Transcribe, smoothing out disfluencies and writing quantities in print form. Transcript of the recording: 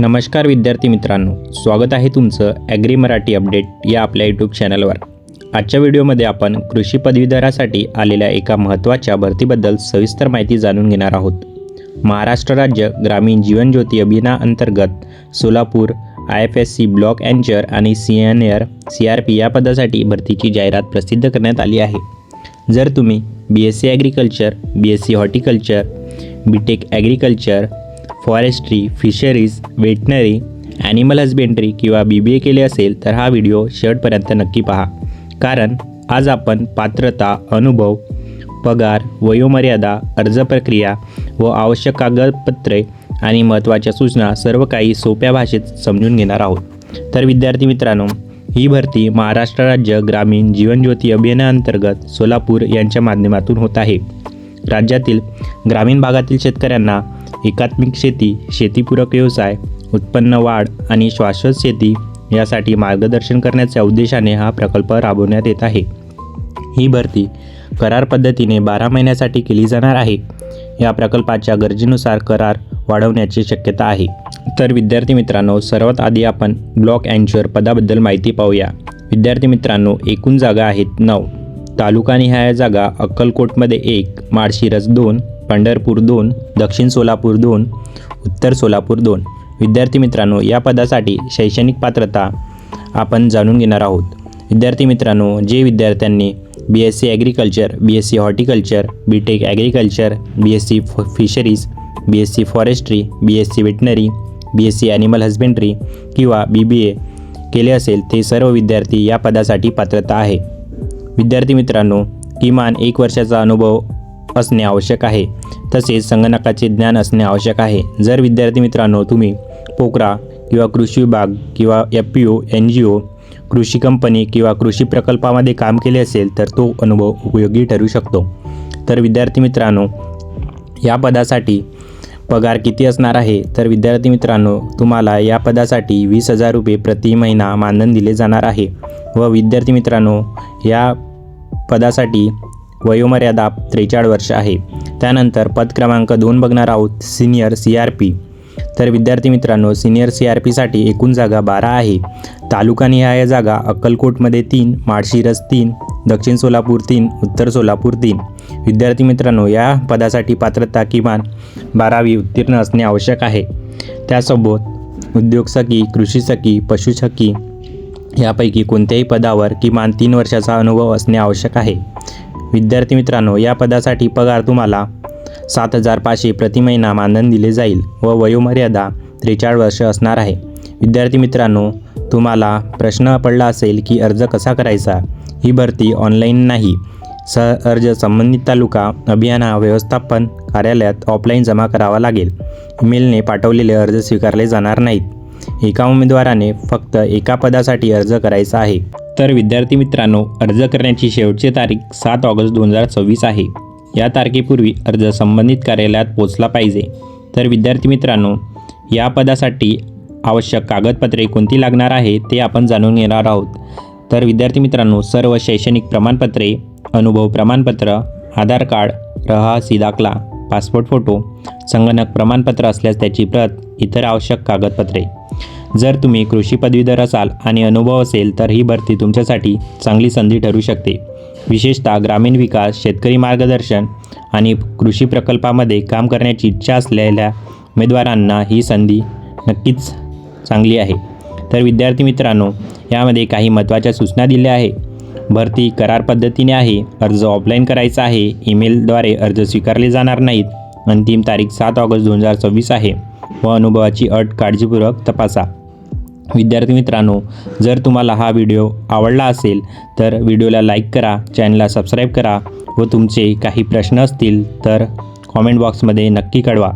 नमस्कार विद्यार्थी मित्रांनो, स्वागत आहे तुमचं ॲग्री मराठी अपडेट या आपल्या यूट्यूब चॅनलवर। आजच्या व्हिडिओमध्ये आपण कृषी पदवीधरासाठी आलेल्या एका महत्त्वाच्या भरतीबद्दल सविस्तर माहिती जाणून घेणार आहोत। महाराष्ट्र राज्य ग्रामीण जीवन ज्योती अभियानाअंतर्गत सोलापूर IFSC ब्लॉक एंचर आणि सिनियर CRP या पदासाठी भरतीची जाहिरात प्रसिद्ध करण्यात आली आहे। जर तुम्ही BSc agriculture, BSc horticulture, BTech agriculture, forestry, fisheries, veterinary, animal husbandry किंवा BBA केले असेल तर हा व्हिडिओ शेवटपर्यंत नक्की पहा, कारण आज आपण पात्रता, अनुभव, पगार, वयोमर्यादा, अर्ज प्रक्रिया व आवश्यक कागदपत्रे आणि महत्त्वाच्या सूचना सर्व काही सोप्या भाषेत समजून घेणार आहोत। तर विद्यार्थी मित्रांनो, ही भरती महाराष्ट्र राज्य ग्रामीण जीवन ज्योती अभियानाअंतर्गत सोलापूर यांच्या माध्यमातून होत आहे। राज्यातील ग्रामीण भागातील शेतकऱ्यांना एकात्मिक शेती, शेतीपूरक व्यवसाय, उत्पन्न वाढ आणि शाश्वत शेती यासाठी मार्गदर्शन करण्याच्या उद्देशाने हा प्रकल्प राबवण्यात येत आहे। ही भरती करार पद्धतीने 12 महिन्यासाठी केली जाणार आहे। या प्रकल्पाच्या गरजेनुसार करार वाढवण्याची शक्यता आहे। तर विद्यार्थी मित्रांनो, सर्वात आधी आपण ब्लॉक एंचर पदाबद्दल माहिती पाहूया। विद्यार्थी मित्रांनो, एकूण जागा आहेत 9। तालुकानिहाय जागा अक्कलकोटमध्ये 1, माळशिरस 2, पंढरपूर 2, दक्षिण सोलापूर 2, उत्तर सोलापूर 2। विद्यार्थी मित्रांनो, या पदासाठी शैक्षणिक पात्रता आपण जाणून घेणार आहोत। विद्यार्थी मित्रांनो, जे विद्यार्थ्यांनी BSc agriculture, BSc horticulture, BTech agriculture, BSc fisheries, BSc forestry, BSc veterinary, BSc animal husbandry किंवा BBA केले असेल ते सर्व विद्यार्थी या पदासाठी पात्रता आहे। विद्यार्थी मित्रांनो, किमान 1 वर्षाचा अनुभव असणे आवश्यक आहे, तसेच संगणकाचे ज्ञान असणे आवश्यक आहे। जर विद्यार्थी मित्रांनो तुम्ही पोकरा किंवा कृषी विभाग किंवा FPO, NGO, कृषी कंपनी किंवा कृषी प्रकल्पामध्ये काम केले असेल तर तो अनुभव उपयोगी ठरू शकतो। तर विद्यार्थी मित्रांनो, या पदासाठी पगार किती असणार आहे? तर विद्यार्थी मित्रांनो, तुम्हाला या पदासाठी 20,000 रुपये प्रति महिना मानधन दिले जाणार आहे। व विद्यार्थी मित्रांनो, या पदासाठी वयोमर्यादा 43 वर्ष आहे। त्यानंतर पद क्रमांक 2 बघणार आहोत, सिनियर CRP। तर विद्यार्थी मित्रांनो, सिनियर CRPसाठी एकूण जागा 12 आहे। तालुकानिहाय जागा अक्कलकोटमध्ये 3, माळशिरस 3, दक्षिण सोलापूर 3, उत्तर सोलापूर 3। विद्यार्थी मित्रांनो, या पदासाठी पात्रता किमान 12वी उत्तीर्ण असणे आवश्यक आहे। त्यासोबत उद्योगसखी, कृषीसखी, पशुसखी यापैकी कोणत्याही पदावर किमान 3 वर्षाचा अनुभव असणे आवश्यक आहे। विद्यार्थी मित्रांनो, या पदासाठी पगार तुम्हाला 7,500 प्रति महिना मानधन दिले जाईल व वयोमर्यादा 43 वर्ष असणार आहे। विद्यार्थी मित्रांनो, तुम्हाला प्रश्न पडला असेल की अर्ज कसा करायचा? ही भरती ऑनलाईन नाही, अर्ज संबंधित तालुका अभियान व्यवस्थापन कार्यालयात ऑफलाईन जमा करावा लागेल। ईमेलने पाठवलेले अर्ज स्वीकारले जाणार नाहीत। एका उमेदवाराने फक्त एका पदासाठी अर्ज करायचा आहे। तर विद्यार्थी मित्रांनो, अर्ज करण्याची शेवटची तारीख 7 ऑगस्ट 2024 आहे। या तारखेपूर्वी अर्ज संबंधित कार्यालयात पोहोचला पाहिजे। तर विद्यार्थी मित्रांनो, या पदासाठी आवश्यक कागदपत्रे कोणती लागणार आहे ते आपण जाणून घेणार आहोत। तर विद्यार्थी मित्रांनो, सर्व शैक्षणिक प्रमाणपत्रे, अनुभव प्रमाणपत्र, आधार कार्ड, रहिवासी दाखला, पासपोर्ट फोटो, संगणक प्रमाणपत्र असल्यास त्याची प्रत, इतर आवश्यक कागदपत्रे। जर तुम्ही कृषी पदवीधर असाल आणि अनुभव असेल तर ही भरती तुमच्यासाठी चांगली संधी ठरू शकते। विशेषतः ग्रामीण विकास, शेतकरी मार्गदर्शन आणि कृषी प्रकल्पामध्ये काम करण्याची इच्छा असलेल्या उमेदवारांना ही संधी नक्कीच चांगली आहे। तर विद्यार्थी मित्रांनो, यामध्ये काही महत्त्वाच्या सूचना दिल्या आहे। भरती करार पद्धतीने आहे, अर्ज ऑफलाईन करायचा आहे, ईमेलद्वारे अर्ज स्वीकारले जाणार नाहीत, अंतिम तारीख 7 ऑगस्ट 2024 आहे व अनुभवाची अट काळजीपूर्वक तपासा। विद्यार्थी मित्रांनो, जर तुम्हाला हा व्हिडिओ आवडला असेल तर व्हिडिओला लाईक करा, चॅनलला सबस्क्राईब करा व तुमचे काही प्रश्न असतील तर कॉमेंट बॉक्समध्ये नक्की कळवा।